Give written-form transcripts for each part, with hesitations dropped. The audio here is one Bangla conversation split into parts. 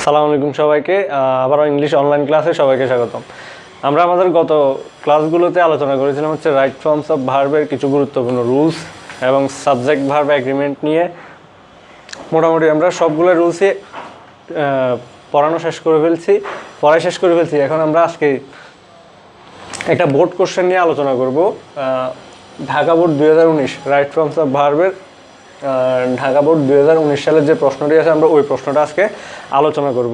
আসসালামু আলাইকুম সবাইকে। আবারও ইংলিশ অনলাইন ক্লাসে সবাইকে স্বাগতম। আমরা আমাদের গত ক্লাসগুলোতে আলোচনা করেছিলাম হচ্ছে রাইট ফর্মস অফ ভার্বের কিছু গুরুত্বপূর্ণ রুলস এবং সাবজেক্ট ভার্ব এগ্রিমেন্ট নিয়ে। মোটামুটি আমরা সবগুলো রুলসই পড়াই শেষ করে ফেলছি। এখন আমরা আজকে একটা বোর্ড কোশ্চেন নিয়ে আলোচনা করব। Dhaka board 2019 right forms of ভার্বের ঢাকা বোর্ড 2019 সালের যে প্রশ্নটি আছে আমরা ওই প্রশ্নটা আজকে আলোচনা করব।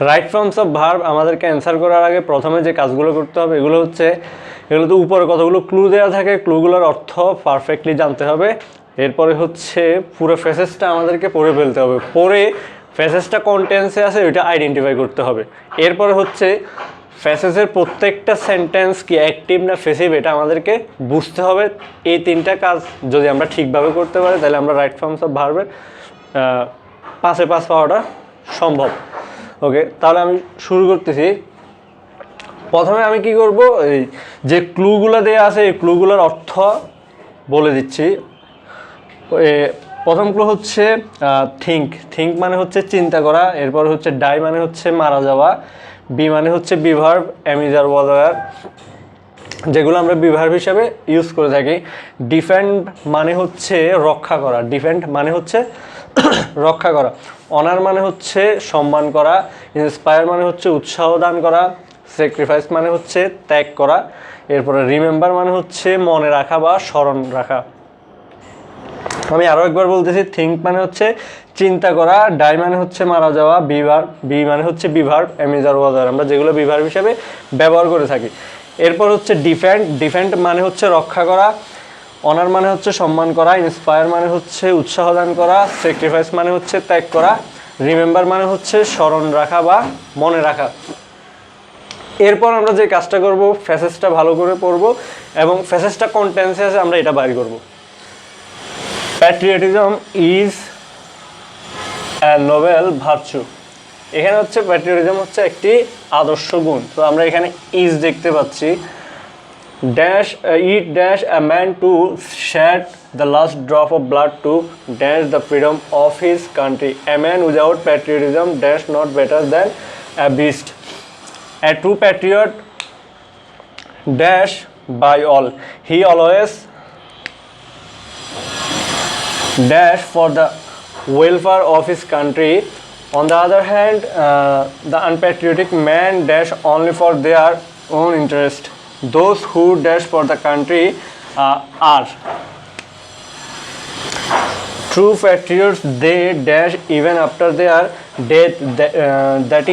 রাইট ফর্মস অফ ভার্ব আমাদেরকে অ্যান্সার করার আগে প্রথমে যে কাজগুলো করতে হবে এগুলো তো উপরে কতগুলো ক্লু দেওয়া থাকে, ক্লুগুলোর অর্থ পারফেক্টলি জানতে হবে। এরপরে হচ্ছে পুরো ফ্রেজেসটা আমাদেরকে পড়ে ফেলতে হবে, পড়ে ফ্রেজেসটা কোন টেন্সে আছে ওইটা আইডেন্টিফাই করতে হবে। এরপরে হচ্ছে ফ্রেজেসের প্রত্যেকটা সেন্টেন্স কি অ্যাক্টিভ না প্যাসিভ এটা আমাদেরকে বুঝতে হবে। এই তিনটা কাজ যদি আমরা ঠিকভাবে করতে পারি তাহলে আমরা রাইট ফর্মস অফ ভার্বের 5-এ 5 পাওয়াটা সম্ভব। ওকে, তাহলে আমি শুরু করতেছি। প্রথমে আমি কি করব, এই যে ক্লুগুলো দেওয়া আছে এই ক্লুগুলোর অর্থ বলে দিচ্ছি। প্রথম ক্লু হচ্ছে থিঙ্ক মানে হচ্ছে চিন্তা করা। এরপর হচ্ছে ডাই মানে হচ্ছে মারা যাওয়া। বি মানে হচ্ছে বিভার্ব, অ্যামিজার ওয়াজার, যেগুলো আমরা বিভার্ব হিসাবে ইউজ করে থাকি। ডিফেন্ড মানে হচ্ছে রক্ষা করা, রক্ষা করা। অনার মানে হচ্ছে সম্মান করা। ইন্সপায়ার মানে হচ্ছে উৎসাহ দান করা। স্যাক্রিফাইস মানে হচ্ছে ত্যাগ করা। এরপরে রিমেম্বার মানে হচ্ছে মনে রাখা বা স্মরণ রাখা। আমি আরও একবার বলতেছি, থিঙ্ক মানে হচ্ছে চিন্তা করা, ডাই মানে হচ্ছে মারা যাওয়া, বি মানে হচ্ছে বিভার্ব, অ্যামিজার ওয়াজার আমরা যেগুলো বিভার্ব হিসেবে ব্যবহার করে থাকি। এরপর হচ্ছে ডিফেন্ড মানে হচ্ছে রক্ষা করা। অনার মানে হচ্ছে সম্মান করা। ইন্সপায়ার মানে হচ্ছে উৎসাহ দান করা। স্যাক্রিফাইস মানে হচ্ছে ত্যাগ করা। রিমেম্বার মানে হচ্ছে স্মরণ রাখা বা মনে রাখা। এরপর আমরা যে কাজটা করব, ফ্রেজেসটা ভালো করে পড়ব এবং ফ্রেজেসটা কোন টেন্সে আছে আমরা এটা বাইর করব। Patriotism is a Nobel virtue. এখানে হচ্ছে প্যাট্রিয়টিজম হচ্ছে একটি আদর্শ গুণ। তো আমরা এখানে ইজ দেখতে পাচ্ছি। Dash it dash a man to shed the last drop of blood to dash the freedom of his country. A man without patriotism dash not better than a beast. A true patriot dash by all, he always dash for the welfare of his country. On the other hand, the unpatriotic man dash only for their own interest. Those who dash for the country are true patriots. They dash even after their death. That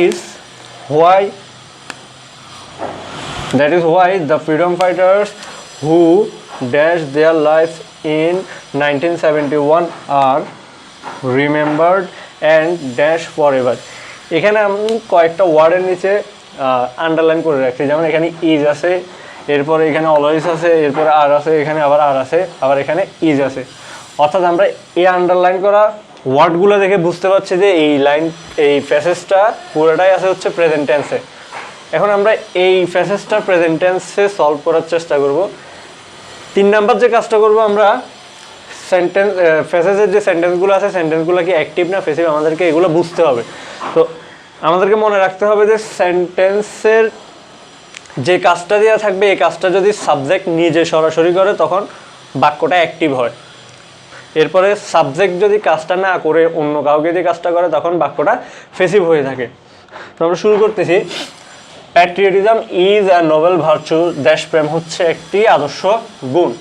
is why the freedom fighters who dash their lives in 1971 are remembered and dash forever. এখানে আমি কয়েকটা ওয়ার্ডের নিচে আন্ডারলাইন করে রাখছি, যেমন এখানে ইজ আছে, এরপরে এখানে অলওয়েজ আছে, এরপরে আর আছে, এখানে আবার আর আছে, আবার এখানে ইজ আছে। অর্থাৎ আমরা এই আন্ডারলাইন করা ওয়ার্ডগুলো দেখে বুঝতে পারছি যে এই ফ্রেজেসটা পুরোটাই আছে হচ্ছে প্রেজেন্ট টেন্সে। এখন আমরা এই ফ্রেজেসটা প্রেজেন্ট টেন্সে সলভ করার চেষ্টা করব। 3 নাম্বার যে কাজটা করব, আমরা ফ্রেজেসের যে সেন্টেন্সগুলো আছে সেন্টেন্সগুলো কি অ্যাক্টিভ না প্যাসিভ আমাদেরকে এগুলো বুঝতে হবে। তো আমাদেরকে মনে রাখতে হবে যে সেন্টেন্সের যে কাজটা দেওয়া থাকবে এই কাজটা যদি সাবজেক্ট নিজে সরাসরি করে তখন বাক্যটা অ্যাক্টিভ হয়। এরপরে সাবজেক্ট যদি কাজটা না করে অন্য কাউকে দিয়ে কাজটা করে তখন বাক্যটা প্যাসিভ হয়ে থাকে। তো আমরা শুরু করতেছি। Patriotism is a noble virtue. দেশপ্রেম হচ্ছে একটি আদর্শ গুণ।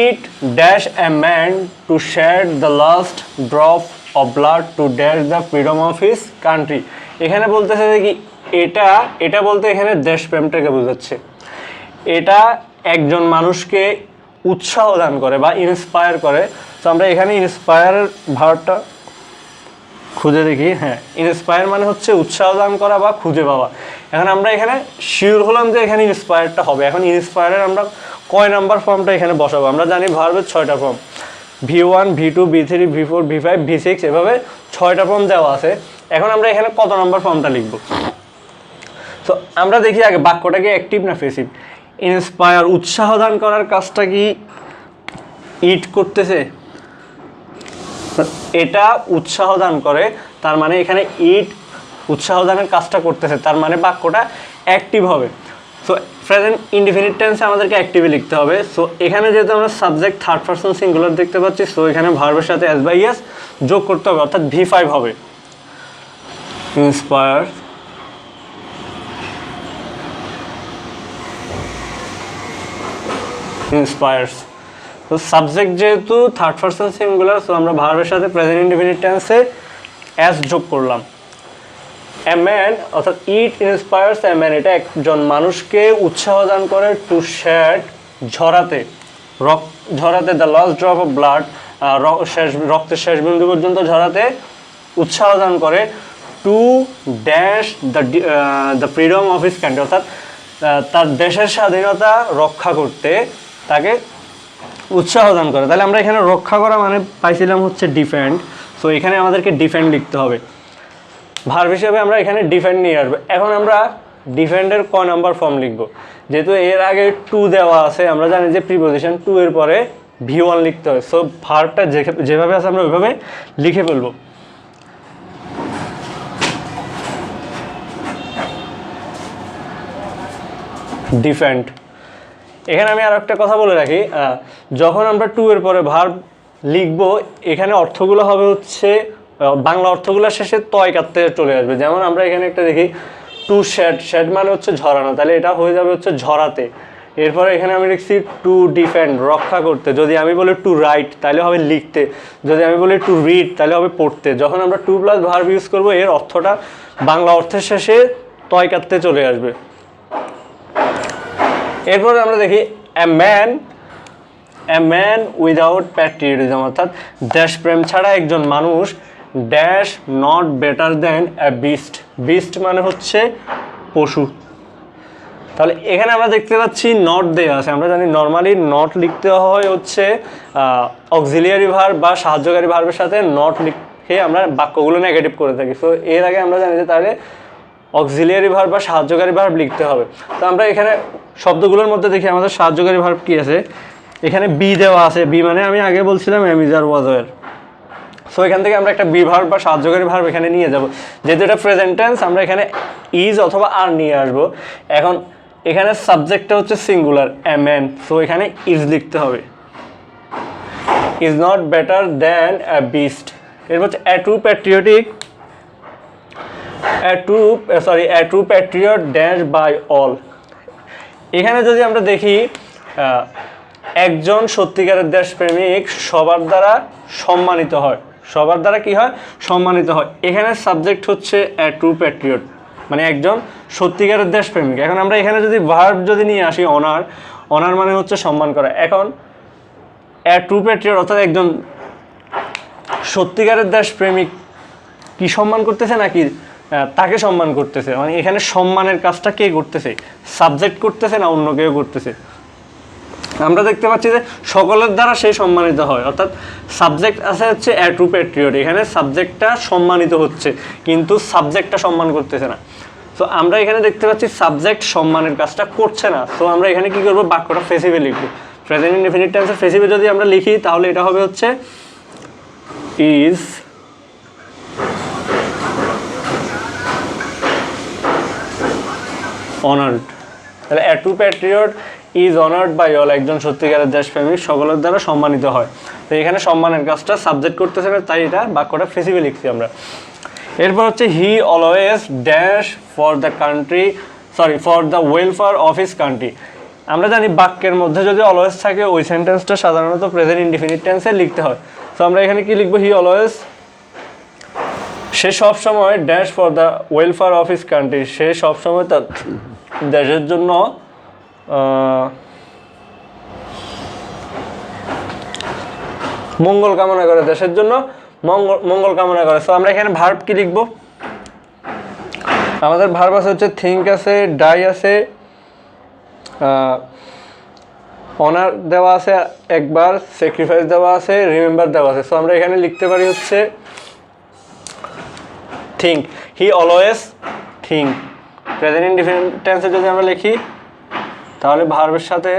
It dash a man to shed the last drop of blood to dash the freedom of his country. এখানে বলতেছে যে কি এটা বলতে এখানে দেশপ্রেমটাকে বোঝাচ্ছে। এটা একজন মানুষকে উৎসাহ দান করে বা ইন্সপায়ার করে। তো আমরা এখানে ইন্সপায়ারের ভার্বটা খুঁজে দেখি। হ্যাঁ, ইন্সপায়ার মানে হচ্ছে উৎসাহ দান করা বা খুঁজে পাওয়া। এখন আমরা এখানে শিওর হলাম যে এখানে ইন্সপায়ারটা হবে। এখন ইন্সপায়ারের আমরা কয় নাম্বার ফর্মটা এখানে বসাবো? আমরা জানি ভার্বের 6টা form, V1 V2 V3 V4 V5 V6 এভাবে 6টা ফর্ম দেওয়া আছে। এখন আমরা এখানে কত নাম্বার ফর্মটা লিখব? তো আমরা দেখি আগে বাক্যটাকে অ্যাক্টিভ না প্যাসিভ। ইন্সপায়ার উৎসাহ দান করার কাজটা কি ইট করতেছে? এটা উৎসাহ দান করে, তার মানে এখানে ইট উৎসাহ দানের কাজটা করতেছে, তার মানে বাক্যটা অ্যাক্টিভ হবে। সো প্রেজেন্ট ইনডিফিনিট টেন্সে আমাদেরকে অ্যাক্টিভে লিখতে হবে। সো এখানে যেহেতু আমরা সাবজেক্ট থার্ড পারসন সিঙ্গুলার দেখতে পাচ্ছি, সো এখানে ভার্বের সাথে এস বাই এস যোগ করতে হবে, অর্থাৎ V5 হবে। Inspire, inspires. তো সাবজেক্ট যেহেতু থার্ড পারসন সিঙ্গুলার, সো আমরা ভার্বের সাথে প্রেজেন্ট ইনডিফিনিট টেন্সে এস যোগ করলাম। এ ম্যান অর্থাৎ ইট ইন্সপায়ার্স এ ম্যান, এটা একজন মানুষকে উৎসাহ দান করে, টু শেড ঝরাতে, ঝরাতে, the last drop of blood, রক্তের শেষ বিন্দু পর্যন্ত ঝরাতে উৎসাহ দান করে, to dash the freedom of his country, অর্থাৎ তার দেশের স্বাধীনতা রক্ষা করতে তাকে উৎসাহ দান করে। তাহলে আমরা এখানে রক্ষা করা মানে পাইছিলাম হচ্ছে ডিফেন্ড, সো এখানে আমাদেরকে ডিফেন্ড লিখতে হবে। ভার্ব হিসেবে আমরা এখানে ডিফেন্ড নিয়ে আসবো। এখন আমরা ডিফেন্ডের ক নাম্বার ফর্ম লিখব, যেহেতু এর আগে টু দেওয়া আছে, আমরা জানি যে প্রিপোজিশন টু এর পরে V1 লিখতে হয়। সো ভার্বটা যেভাবে আছে আমরা ওইভাবে লিখে ফেলবো। ডিফেন্ড। এখানে আমি আর একটা কথা বলে রাখি, যখন আমরা টু এর পরে ভার্ব লিখবো, এখানে অর্থগুলো হবে হচ্ছে বাংলা অর্থগুলো শেষে তয় কাটতে চলে আসবে। যেমন আমরা এখানে একটা দেখি টু শেড, শেড মানে হচ্ছে ঝরানো, তাহলে এটা হয়ে যাবে হচ্ছে ঝরাতে। এরপরে এখানে আমি লিখছি টু ডিফেন্ড, রক্ষা করতে। যদি আমি বলি টু রাইট তাহলে হবে লিখতে, যদি আমি বলি টু রিড তাহলে হবে পড়তে। যখন আমরা টু প্লাস ভার্ব ইউজ করবো, এর অর্থটা বাংলা অর্থের শেষে তয় কাটতে চলে আসবে। এরপরে আমরা দেখি এ ম্যান উইদাউট প্যাট্রিয়টিজম, অর্থাৎ দেশপ্রেম ছাড়া একজন মানুষ, dash not better than a beast, beast মানে হচ্ছে পশু। তাহলে এখানে আমরা দেখতে পাচ্ছি নট দেওয়া আছে। আমরা জানি নর্মালি নট লিখতে হয় হচ্ছে অক্সিলিয়ারি ভার্ব বা সাহায্যকারী ভার্বের সাথে নট লিখে আমরা বাক্যগুলো নেগেটিভ করে থাকি। সো এর আগে আমরা জানি যে তাহলে অক্সিলিয়ারি ভার্ব বা সাহায্যকারী ভার্ব লিখতে হবে। তো আমরা এখানে শব্দগুলোর মধ্যে দেখি আমাদের সাহায্যকারী ভার্ব কি আছে। এখানে বি দেওয়া আছে, বি মানে আমি আগে বলছিলাম am is are was were. So এখান থেকে আমরা একটা বি ভার্ব বা সাহায্যকারী ভার্ব এখানে নিয়ে যাব। যেহেতু এটা প্রেজেন্ট টেন্স, আমরা এখানে ইজ অথবা আর নিয়ে আসবো। এখন এখানে সাবজেক্টটা হচ্ছে সিঙ্গুলার এ ম্যান, সো এখানে ইজ লিখতে হবে। Is not better than a beast. এরপর হচ্ছে a true patriotic, a true patriot dash by all. এখানে যদি আমরা দেখি একজন সত্যিকারের দেশপ্রেমিক সবার দ্বারা সম্মানিত হয়, সবার দ্বারা কি হয়? সম্মানিত হয়। এখানে সাবজেক্ট হচ্ছে এ ট্রু প্যাট্রিয়ট, মানে একজন সত্যিকারের দেশপ্রেমিক। এখন আমরা এখানে যদি ভার্ব যদি নিয়ে আসি অনার, অনার মানে হচ্ছে সম্মান করা। এখন এ ট্রু প্যাট্রিয়ট অর্থাৎ একজন সত্যিকারের দেশপ্রেমিক কি সম্মান করতেছে নাকি তাকে সম্মান করতেছে, মানে এখানে সম্মানের কাজটা কে করতেছে? সাবজেক্ট করতেছে না অন্য কেউ করতেছে? আমরা দেখতে পাচ্ছি যে সকলের দ্বারা সে সম্মানিত হয়, অর্থাৎ সাবজেক্ট আছে হচ্ছে এ ট্রু প্যাট্রিয়ট। এখানে সাবজেক্টটা সম্মানিত হচ্ছে কিন্তু সাবজেক্টটা সম্মান করতেছে না। সো আমরা এখানে দেখতে পাচ্ছি সাবজেক্ট সম্মানের কাজটা করছে না। সো আমরা এখানে কি করবো? বাক্যটা ফেসিভে লিখবো। প্রেজেন্ট ইনডেফিনিট টেন্সে ফেসিভে যদি আমরা লিখি তাহলে এটা হবে হচ্ছে ইজ অনার্ড। তাহলে a true patriot is honoured by all, একজন সত্যিকারের দেশপ্রেমিক সকলের দ্বারা সম্মানিত হয়। তো এখানে সম্মানের কাজটা সাবজেক্ট করতেছে না, তাই এটা বাক্যটা ফেসিভে লিখছি আমরা। এরপর হচ্ছে he always dash for the country, for the welfare of his country. আমরা জানি বাক্যের মধ্যে যদি অলওয়েজ থাকে ওই সেন্টেন্সটা সাধারণত প্রেজেন্ট ইনডিফিনিট টেন্সে লিখতে হয়। তো আমরা এখানে কি লিখবো? হি অলওয়েজ, সে সবসময় dash for the welfare of his country, সে সবসময় তার দেশের জন্য মঙ্গল কামনা করে, দেশের জন্য মঙ্গল কামনা করে। সো আমরা এখানে ভার্ব কি লিখব? আমাদের ভার্ব আছে হচ্ছে থিঙ্ক আছে, ডাই আছে, অনার দেওয়া আছে একবার, স্যাক্রিফাইস দেওয়া আছে, রিমেম্বার দেওয়া আছে। সো আমরা এখানে লিখতে পারি হচ্ছে think, he always think. Present indefinite টেন্সে যদি আমরা লিখি তাহলে ভার্বের সাথে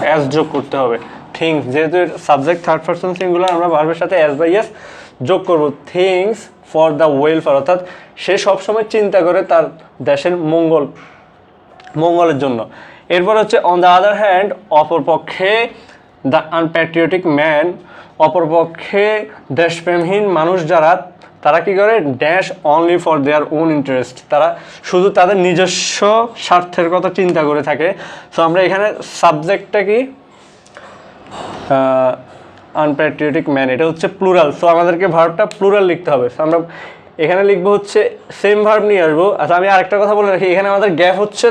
অ্যাস যোগ করতে হবে। থিংস, যেহেতু সাবজেক্ট থার্ড পারসন সিঙ্গুলার, আমরা ভার্বের সাথে এস বাই এস যোগ করব। থিংস ফর দ্য ওয়েলফেয়ার, অর্থাৎ সে সবসময় চিন্তা করে তার দেশের মঙ্গলের জন্য। এরপর হচ্ছে অন দ্য আদার হ্যান্ড, অপরপক্ষে দ্য আনপ্যাট্রিয়টিক ম্যান, অপরপক্ষে দেশপ্রেমহীন মানুষ যারা, তারা কি করে, dash only for their own interest, তারা শুধু তাদের নিজস্ব স্বার্থের কথা চিন্তা করে থাকে। সো আমরা এখানে সাবজেক্টটা কি, আনপ্যাট্রিয়টিক ম্যান, এটা হচ্ছে প্লুরাল। সো আমাদেরকে ভার্বটা প্লুরাল লিখতে হবে। সো আমরা এখানে লিখবো হচ্ছে সেম ভার্ব নিয়ে আসবো। আচ্ছা, আমি আরেকটা কথা বলে রাখি, এখানে আমাদের গ্যাপ হচ্ছে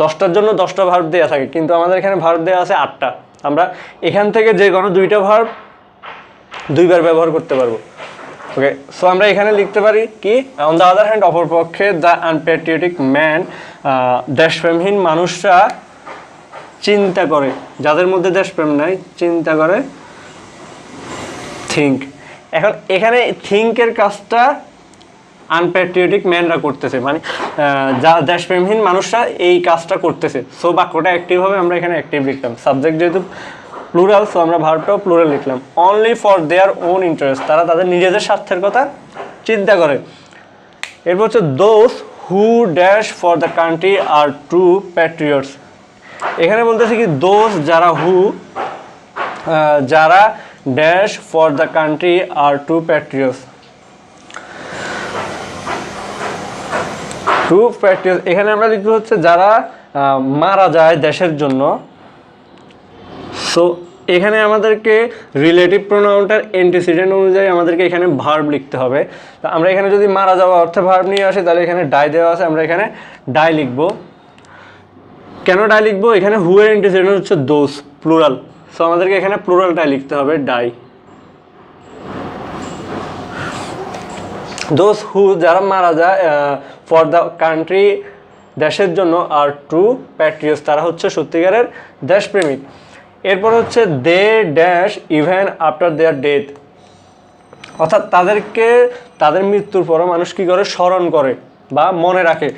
10টার জন্য 10টা ভার্ব দেওয়া থাকে, কিন্তু আমাদের এখানে ভার্ব দেওয়া আছে 8টা। আমরা এখান থেকে যে কোনো 2টা ভার্ব 2বার ব্যবহার করতে পারবো। ওকে, সো আমরা এখানে লিখতে পারি কি, অন দ্য আদার হ্যান্ড, অপরপক্ষে দ্য আনপ্যাট্রিয়টিক ম্যান, দেশপ্রেমহীন মানুষরা চিন্তা করে, যাদের মধ্যে দেশপ্রেম নাই, চিন্তা করে, থিঙ্ক। এখন এখানে থিঙ্কের কাজটা আনপ্যাট্রিয়টিক ম্যানরা করতেছে, মানে যা দেশপ্রেমহীন মানুষরা এই কাজটা করতেছে। সো বাক্যটা অ্যাক্টিভ হবে, আমরা এখানে অ্যাক্টিভ লিখলাম। সাবজেক্ট যেহেতু প্লুরাল, সো আমরা ভার্বটাও প্লুরাল লিখলাম। Only for their own interest, তারা তাদের নিজেদের স্বার্থের কথা চিন্তা করে। এরপর হচ্ছে those who dash for the country are true patriots. এখানে বলতেছে কি, দোজ যারা, যারা dash for the country are true patriots. True patriots এখানে আমরা লিখবো হচ্ছে যারা মারা যায় দেশের জন্য। সো এখানে আমাদেরকে রিলেটিভ প্রোনাউনটার অ্যান্টিসিডেন্ট অনুযায়ী আমাদেরকে এখানে ভার্ব লিখতে হবে। তো আমরা এখানে যদি মারা যাওয়া অর্থে ভার্ব নিয়ে আসি, তাহলে এখানে ডাই দেওয়া আছে, আমরা এখানে ডাই লিখবো। কেন ডাই লিখবো, এখানে হু এর অ্যান্টিসিডেন্ট হচ্ছে দোজ, প্লুরাল। সো আমাদেরকে এখানে প্লুরালটাই লিখতে হবে, ডাই। দোজ হু যারা মারা যায়, ফর দ্য কান্ট্রি দেশের জন্য, আর ট্রু প্যাট্রিয়টস তারা হচ্ছে সত্যিকারের দেশপ্রেমিক। এরপর হচ্ছে they dash even after their death, অর্থাৎ তাদেরকে তাদের মৃত্যুর পরও মানুষ কী করে, স্মরণ করে বা মনে রাখে।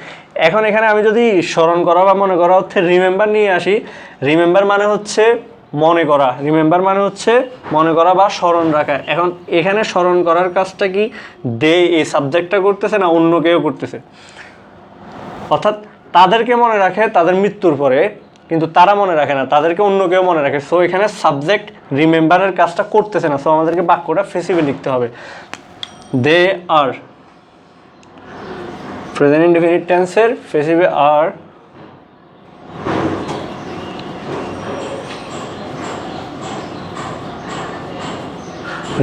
এখন এখানে আমি যদি স্মরণ করা বা মনে করা অর্থে রিমেম্বার নিয়ে আসি, রিমেম্বার মানে হচ্ছে মনে করা, রিমেম্বার মানে হচ্ছে মনে করা বা স্মরণ রাখা। এখন এখানে স্মরণ করার কাজটা কি দে এই সাবজেক্টটা করতেছে না অন্য কেউ করতেছে, অর্থাৎ তাদেরকে মনে রাখে তাদের মৃত্যুর পরে, কিন্তু তারা মনে রাখে না, তাদেরকে অন্য কেউ মনে রাখে। সো এখানে সাবজেক্ট রিমেম্বারের কাজটা করতেছে না। সো আমাদেরকে বাক্যটা ফেসিভে লিখতে হবে, দে আর। প্রেজেন্ট ইনডেফিনিট টেন্সের ফেসিভে are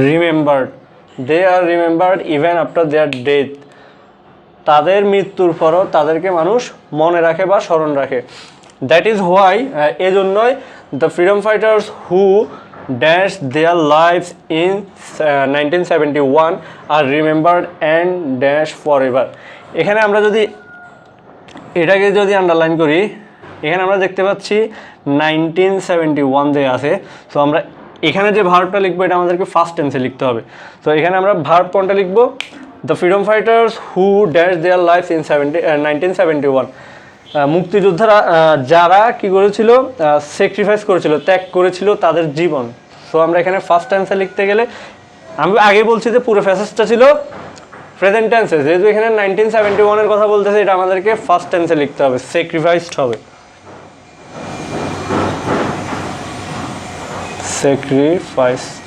remembered, they are remembered even after their death, তাদের মৃত্যুর পরও তাদেরকে মানুষ মনে রাখে বা স্মরণ রাখে। দ্যাট ইজ হোয়াই, এজন্যই the freedom fighters who dash their lives in 1971 are remembered and dash for ever. এখানে আমরা যদি এটাকে যদি আন্ডারলাইন করি, এখানে আমরা দেখতে পাচ্ছি 1971 যে আছে। সো আমরা এখানে যে ভার্বটা লিখবো এটা আমাদেরকে ফার্স্ট টেন্সে লিখতে হবে। তো এখানে আমরা ভার্ব কোনটা লিখবো, the freedom fighters who dash their life in 1971, মুক্তিযোদ্ধারা যারা কি করেছিল, স্যাক্রিফাইস করেছিল, ত্যাগ করেছিল তাদের জীবন। সো আমরা এখানে ফার্স্ট টেন্সে লিখতে গেলে, আমি আগে বলছি যে পুরো প্যাসেজটা ছিল প্রেজেন্ট টেন্সে, যেহেতু এখানে 1971 এর কথা বলতেছে, এটা আমাদেরকে ফার্স্ট টেন্সে লিখতে হবে, স্যাক্রিফাইসড হবে, sacrificed.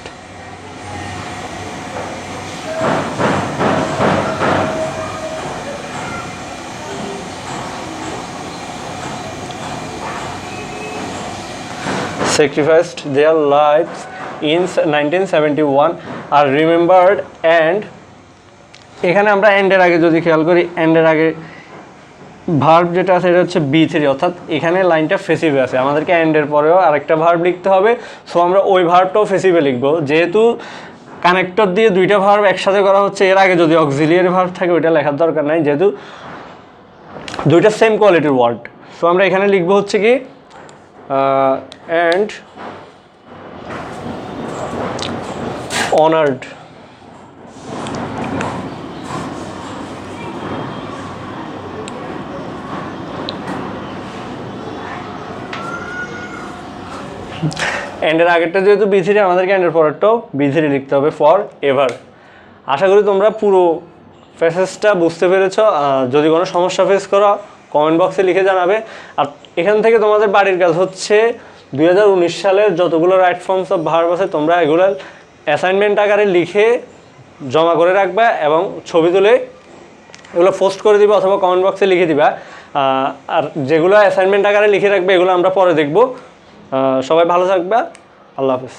sacrificed their lives in 1971 are remembered and, এখানে আমরা এন্ডের আগে যদি খেয়াল করি, এন্ডের আগে ভার্ব যেটা আছে এটা হচ্ছে B3, অর্থাৎ এখানে লাইনটা ফেসিভে আছে, আমাদেরকে এন্ডের পরেও আরেকটা ভার্ব লিখতে হবে। সো আমরা ওই ভার্বটাও ফেসিভে লিখবো, যেহেতু কানেক্টর দিয়ে দুইটা ভার্ব একসাথে করা হচ্ছে। এর আগে যদি অক্সিলিয়ারি ভার্ব থাকে ওইটা লেখার দরকার নাই, যেহেতু দুইটা সেম কোয়ালিটির ওয়ার্ড। সো আমরা এখানে লিখবো হচ্ছে কি and honored, এন্ডের আগেরটা যেহেতু বি থ্রি, আমাদেরকে এন্ডের পরেরটাও বি থ্রি লিখতে হবে ফর এভার। আশা করি তোমরা পুরো ফেসেসটা বুঝতে পেরেছ। যদি কোনো সমস্যা ফেস করো কমেন্ট বক্সে লিখে জানাবে। আর এখান থেকে তোমাদের বাড়ির কাজ হচ্ছে 2019 সালের যতগুলো রাইট ফর্মস অফ ভার্ব আছে তোমরা এগুলো অ্যাসাইনমেন্ট আকারে লিখে জমা করে রাখবা এবং ছবি তুলে এগুলো পোস্ট করে দিবা অথবা কমেন্ট বক্সে লিখে দিবা। আর যেগুলো অ্যাসাইনমেন্ট আকারে লিখে রাখবে এগুলো আমরা পরে দেখব। সবাই ভালো থাকবা, আল্লাহ হাফেজ।